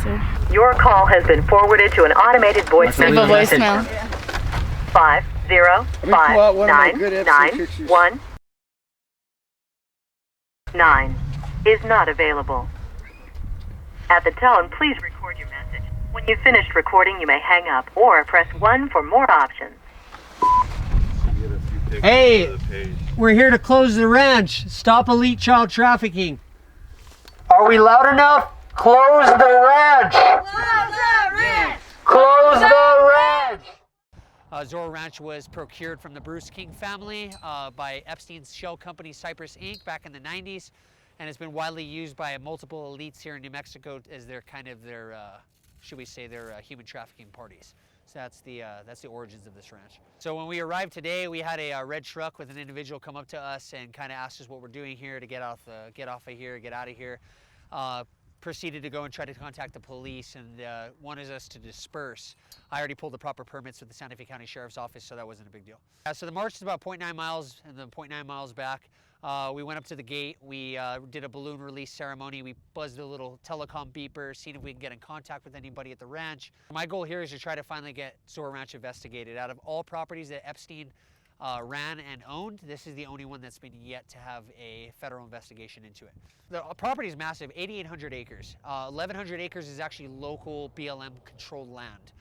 answer. Your call has been forwarded to an automated voicemail. Leave a voicemail. 5059919 is not available. At the tone, please record your message. When you've finished recording, you may hang up or press 1 for more options. Hey, we're here to close the ranch. Stop elite child trafficking. Are we loud enough? Close the ranch! Close the ranch! Close the ranch! Zorro Ranch was procured from the Bruce King family by Epstein's shell company Cypress Inc. back in the 90s, and has been widely used by multiple elites here in New Mexico as their should we say, their human trafficking parties. So that's the origins of this ranch. So when we arrived today, we had a red truck with an individual come up to us and kind of asked us what we're doing here to get out of here. Proceeded to go and try to contact the police and wanted us to disperse. I already pulled the proper permits with the Santa Fe County Sheriff's Office, so that wasn't a big deal. So the march is about 0.9 miles and then 0.9 miles back. We went up to the gate, we did a balloon release ceremony, we buzzed a little telecom beeper, seen if we can get in contact with anybody at the ranch. My goal here is to try to finally get Zorro Ranch investigated. Out of all properties that Epstein ran and owned, this is the only one that's been yet to have a federal investigation into it. The property is massive, 8,800 acres. 1,100 acres is actually local BLM controlled land.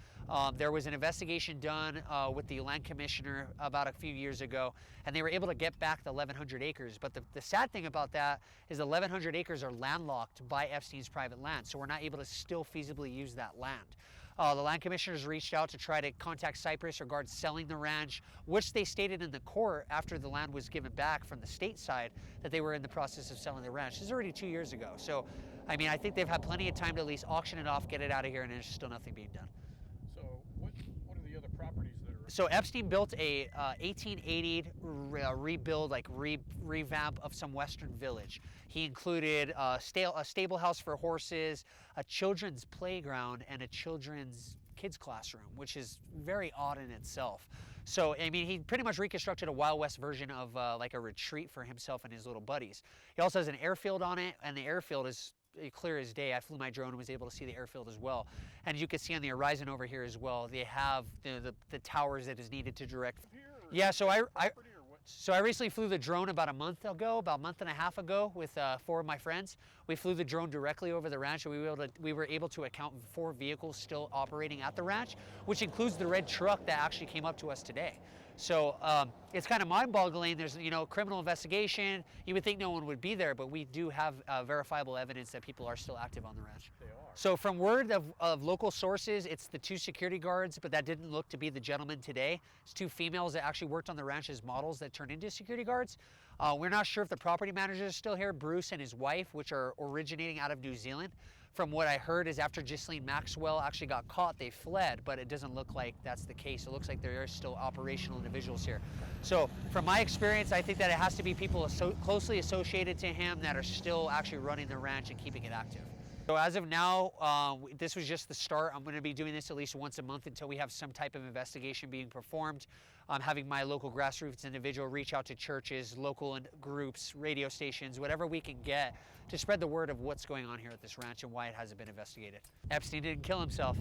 There was an investigation done with the land commissioner about a few years ago, and they were able to get back the 1,100 acres. But the sad thing about that is the 1,100 acres are landlocked by Epstein's private land, so we're not able to still feasibly use that land. The land commissioners reached out to try to contact Cypress regarding selling the ranch, which they stated in the court after the land was given back from the state side that they were in the process of selling the ranch. This is already 2 years ago. So, I mean, I think they've had plenty of time to at least auction it off, get it out of here, and there's still nothing being done. So what are the other properties that are? So Epstein built a 1880 rebuild, revamp of some western village. He included a stable house for horses, a children's playground, and a children's kids classroom, which is very odd in itself. So, I mean, he pretty much reconstructed a Wild West version of like a retreat for himself and his little buddies. He also has an airfield on it, and the airfield is clear as day. I flew my drone and was able to see the airfield as well. And you can see on the horizon over here as well, they have the towers that is needed to direct. Yeah, so I recently flew the drone about a month and a half ago with 4 of my friends. We flew the drone directly over the ranch, and we were able to account for 4 vehicles still operating at the ranch, which includes the red truck that actually came up to us today. So it's kind of mind-boggling. There's, criminal investigation. You would think no one would be there, but we do have verifiable evidence that people are still active on the ranch. They are. So from word of local sources, it's the 2 security guards, but that didn't look to be the gentleman today. It's 2 females that actually worked on the ranch as models that turned into security guards. We're not sure if the property manager is still here, Bruce and his wife, which are originating out of New Zealand. From what I heard is after Ghislaine Maxwell actually got caught, they fled, but it doesn't look like that's the case. It looks like there are still operational individuals here. So from my experience, I think that it has to be people closely associated to him that are still actually running the ranch and keeping it active. So as of now, this was just the start. I'm going to be doing this at least once a month until we have some type of investigation being performed. I'm having my local grassroots individual reach out to churches, local groups, radio stations, whatever we can get to spread the word of what's going on here at this ranch and why it hasn't been investigated. Epstein didn't kill himself.